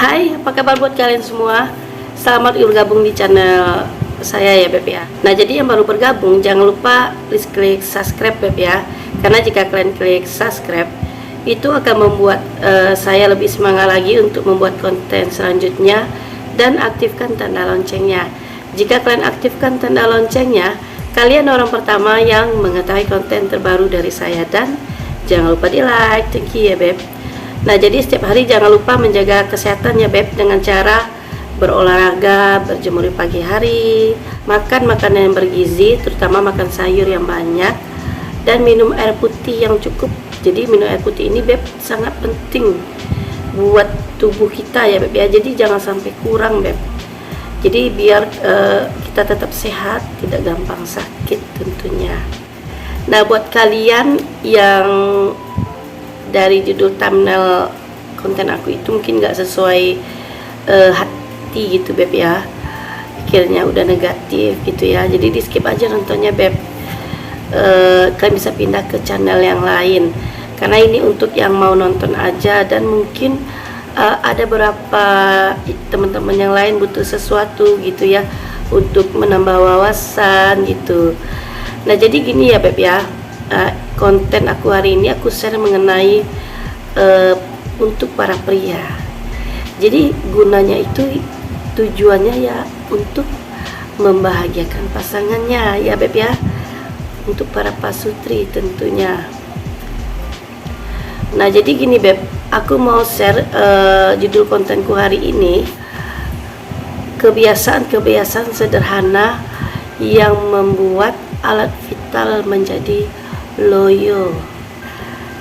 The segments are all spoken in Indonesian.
Hai, apa kabar buat kalian semua? Selamat bergabung di channel saya ya Beb ya. Nah, jadi yang baru bergabung jangan lupa please klik subscribe Beb ya. Karena jika kalian klik subscribe itu akan membuat saya lebih semangat lagi untuk membuat konten selanjutnya, dan aktifkan tanda loncengnya. Jika kalian aktifkan tanda loncengnya, kalian orang pertama yang mengetahui konten terbaru dari saya, dan jangan lupa di like. Thank you ya Beb. Nah, jadi setiap hari jangan lupa menjaga kesehatan ya Beb, dengan cara berolahraga, berjemur di pagi hari, makan makanan yang bergizi, terutama makan sayur yang banyak, dan minum air putih yang cukup. Jadi minum air putih ini Beb sangat penting buat tubuh kita ya Beb ya. Jadi jangan sampai kurang Beb. Jadi biar kita tetap sehat, tidak gampang sakit tentunya. Nah, buat kalian yang dari judul thumbnail konten aku itu mungkin nggak sesuai hati gitu Beb ya, pikirnya udah negatif gitu ya, jadi di skip aja nontonnya Beb. Kalian bisa pindah ke channel yang lain, karena ini untuk yang mau nonton aja, dan mungkin ada beberapa teman-teman yang lain butuh sesuatu gitu ya, untuk menambah wawasan gitu. Nah, jadi gini ya Beb ya, konten aku hari ini aku share mengenai untuk para pria. Jadi gunanya itu, tujuannya ya untuk membahagiakan pasangannya ya Beb ya, untuk para pasutri tentunya. Nah, jadi gini Beb, aku mau share judul kontenku hari ini, kebiasaan-kebiasaan sederhana yang membuat alat vital menjadi loyo.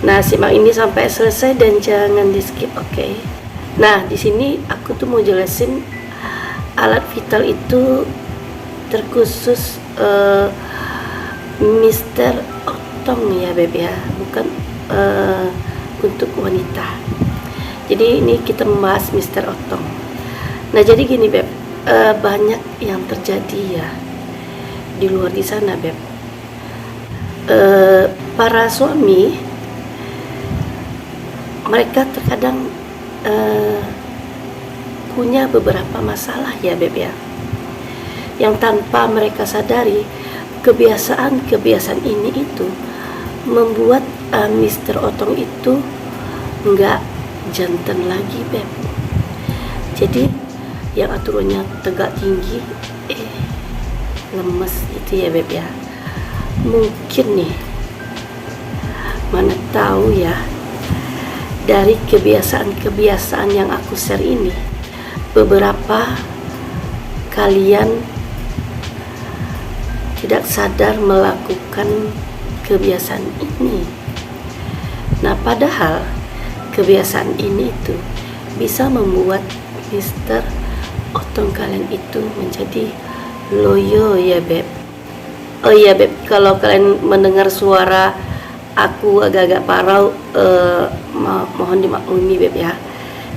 Nah, simak ini sampai selesai dan jangan di skip, oke? Nah, di sini aku tuh mau jelasin alat vital itu terkhusus Mister Otong ya Beb ya, bukan untuk wanita. Jadi ini kita membahas Mister Otong. Nah, jadi gini Beb, banyak yang terjadi ya di luar di sana Beb. Para suami mereka terkadang punya beberapa masalah ya Beb ya, yang tanpa mereka sadari kebiasaan-kebiasaan ini itu membuat Mister Otong itu nggak jantan lagi Beb. Jadi yang aturannya tegak tinggi lemes itu ya Beb ya. Mungkin nih, mana tahu ya, dari kebiasaan-kebiasaan yang aku share ini, beberapa kalian tidak sadar melakukan kebiasaan ini. Nah, padahal kebiasaan ini itu bisa membuat Mister Otong kalian itu menjadi loyo ya Beb. Oh iya Beb, kalau kalian mendengar suara aku agak-agak parau, mohon dimaklumi Beb ya,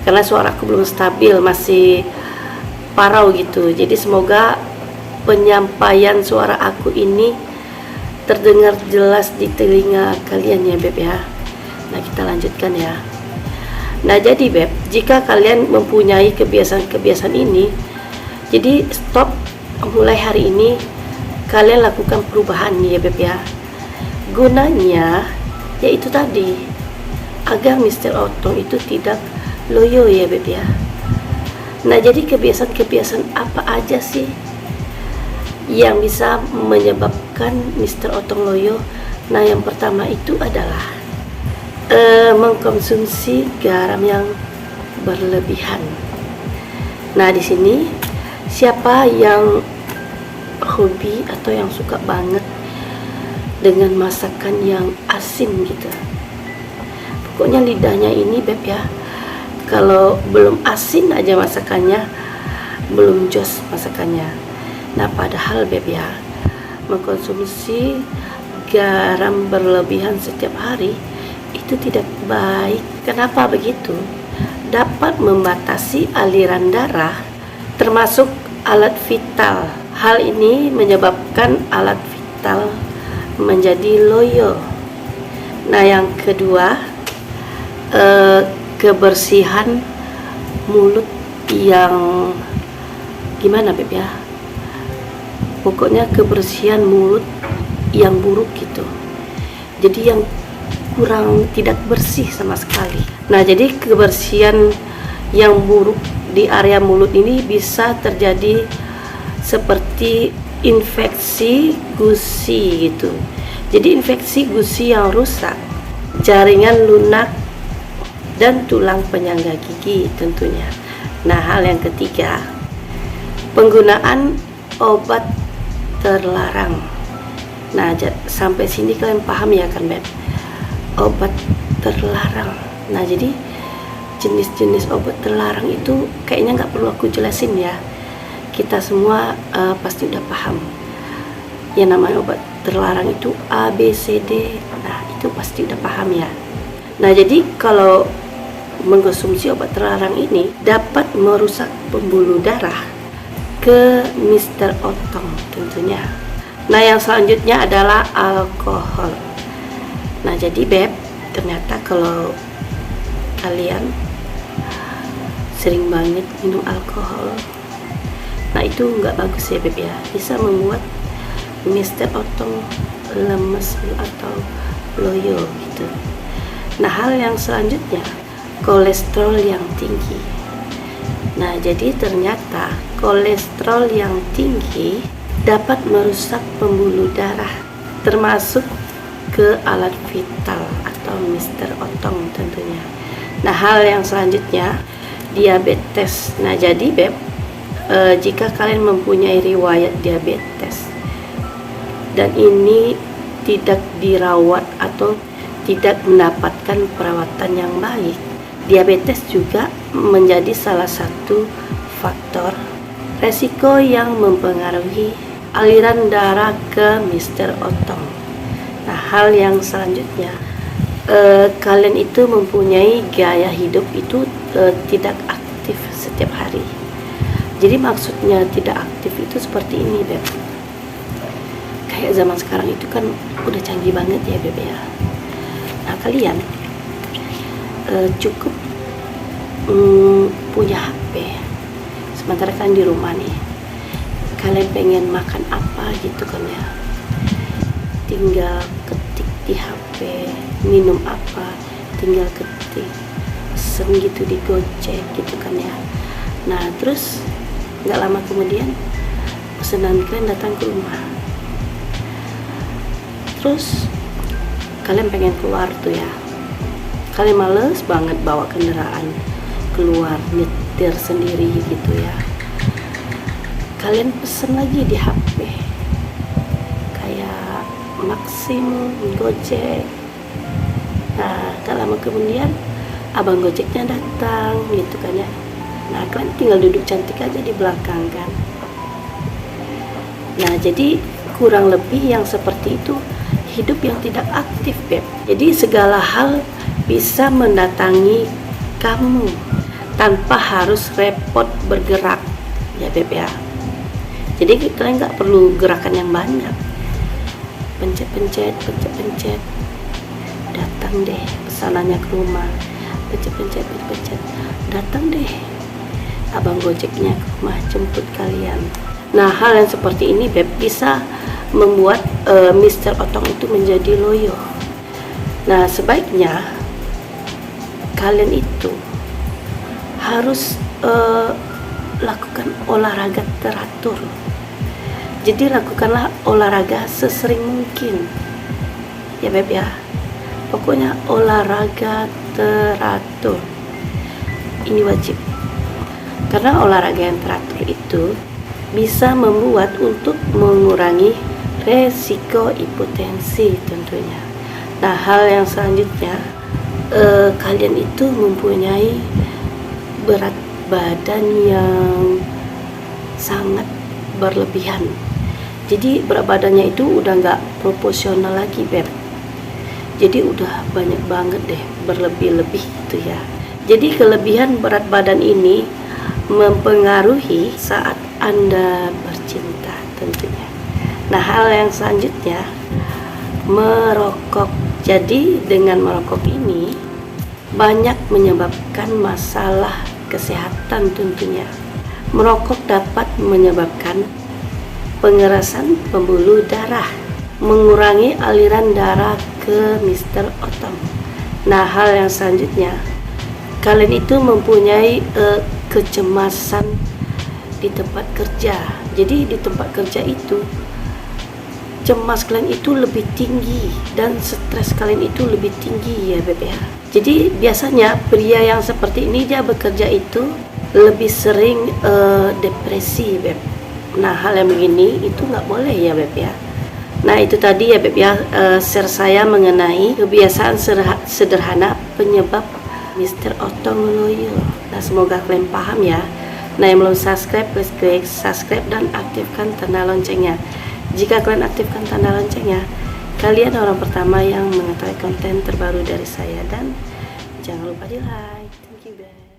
karena suara aku belum stabil, masih parau gitu. Jadi semoga penyampaian suara aku ini terdengar jelas di telinga kalian ya Beb ya. Nah, kita lanjutkan ya. Nah, jadi Beb, jika kalian mempunyai kebiasaan-kebiasaan ini, jadi stop, mulai hari ini kalian lakukan perubahan ya Beb ya. Gunanya yaitu tadi, agar Mister Otong itu tidak loyo ya Beb ya. Nah, jadi kebiasaan-kebiasaan apa aja sih yang bisa menyebabkan Mister Otong loyo? Nah, yang pertama itu adalah mengkonsumsi garam yang berlebihan. Nah, di sini siapa yang hobi atau yang suka banget dengan masakan yang asin gitu, pokoknya lidahnya ini Beb ya, kalau belum asin aja masakannya, belum jos masakannya. Nah, padahal Beb ya, mengkonsumsi garam berlebihan setiap hari itu tidak baik. Kenapa begitu? Dapat membatasi aliran darah, termasuk alat vital. Hal ini menyebabkan alat vital menjadi loyo. Nah, yang kedua, kebersihan mulut yang gimana Beb ya, pokoknya kebersihan mulut yang buruk gitu, jadi yang kurang tidak bersih sama sekali. Nah jadi kebersihan yang buruk di area mulut ini bisa terjadi seperti infeksi gusi gitu. Jadi infeksi gusi yang rusak, jaringan lunak, dan tulang penyangga gigi tentunya. Nah hal yang ketiga, penggunaan obat terlarang. Nah sampai sini kalian paham ya kan Beb, obat terlarang. Nah jadi jenis-jenis obat terlarang itu kayaknya nggak perlu aku jelasin ya, kita semua pasti udah paham. Yang namanya obat terlarang itu A, B, C, D. Nah itu pasti udah paham ya. Nah jadi kalau mengkonsumsi obat terlarang ini dapat merusak pembuluh darah ke Mister Otong tentunya. Nah yang selanjutnya adalah alkohol. Nah jadi Beb, ternyata kalau kalian sering banget minum alkohol, nah itu nggak bagus ya Beb ya, bisa membuat Mister Otong lemes atau loyo gitu. Nah hal yang selanjutnya, kolesterol yang tinggi. Nah jadi ternyata kolesterol yang tinggi dapat merusak pembuluh darah, termasuk ke alat vital atau Mister Otong tentunya. Nah hal yang selanjutnya, diabetes. Nah jadi Beb, jika kalian mempunyai riwayat diabetes dan ini tidak dirawat atau tidak mendapatkan perawatan yang baik, diabetes juga menjadi salah satu faktor resiko yang mempengaruhi aliran darah ke Mister Otong. Nah hal yang selanjutnya, kalian itu mempunyai gaya hidup itu tidak aktif setiap hari. Jadi maksudnya tidak aktif itu seperti ini Beb, kayak zaman sekarang itu kan udah canggih banget ya Beb ya. Nah kalian cukup punya HP, sementara kan di rumah nih, kalian pengen makan apa gitu kan ya, tinggal ketik di HP, minum apa tinggal ketik, pesen gitu di Gojek gitu kan ya. Nah terus nggak lama kemudian pesanan kalian datang ke rumah, terus kalian pengen keluar tuh ya, kalian males banget bawa kendaraan keluar, nyetir sendiri gitu ya, kalian pesen lagi di HP kayak Maxim, Gojek. Nah tak lama kemudian abang Gojeknya datang gitu kan ya. Nah kalian tinggal duduk cantik aja di belakang kan. Nah jadi kurang lebih yang seperti itu hidup yang tidak aktif Beb. Jadi segala hal bisa mendatangi kamu tanpa harus repot bergerak ya Beb ya. Jadi kalian nggak perlu gerakan yang banyak, pencet-pencet, pencet-pencet, datang deh pesanannya ke rumah, pencet-pencet, pencet-pencet, datang deh abang Gojeknya ke rumah jemput kalian. Nah hal yang seperti ini Beb bisa membuat Mister Otong itu menjadi loyo. Nah sebaiknya kalian itu harus lakukan olahraga teratur. Jadi lakukanlah olahraga sesering mungkin ya Beb ya, pokoknya olahraga teratur ini wajib, karena olahraga yang teratur itu bisa membuat untuk mengurangi resiko hipotensi tentunya. Nah hal yang selanjutnya, kalian itu mempunyai berat badan yang sangat berlebihan. Jadi berat badannya itu udah nggak proporsional lagi Beb, jadi udah banyak banget deh, berlebih-lebih gitu ya. Jadi kelebihan berat badan ini mempengaruhi saat Anda bercinta tentunya. Nah hal yang selanjutnya, merokok. Jadi dengan merokok ini banyak menyebabkan masalah kesehatan tentunya. Merokok dapat menyebabkan pengerasan pembuluh darah, mengurangi aliran darah ke Mr. Otong. Nah, hal yang selanjutnya, kalian itu mempunyai kecemasan di tempat kerja. Jadi di tempat kerja itu cemas kalian itu lebih tinggi dan stres kalian itu lebih tinggi ya BPH. Jadi biasanya pria yang seperti ini dia bekerja itu lebih sering depresi Beb. Nah, hal yang begini itu nggak boleh ya Beb ya. Nah, itu tadi ya Beb ya, share saya mengenai kebiasaan sederhana penyebab Mr. Otong loyo. Nah, semoga kalian paham ya. Nah, yang belum subscribe, please klik subscribe dan aktifkan tanda loncengnya. Jika kalian aktifkan tanda loncengnya, kalian orang pertama yang mengetahui konten terbaru dari saya. Dan jangan lupa di like. Thank you guys.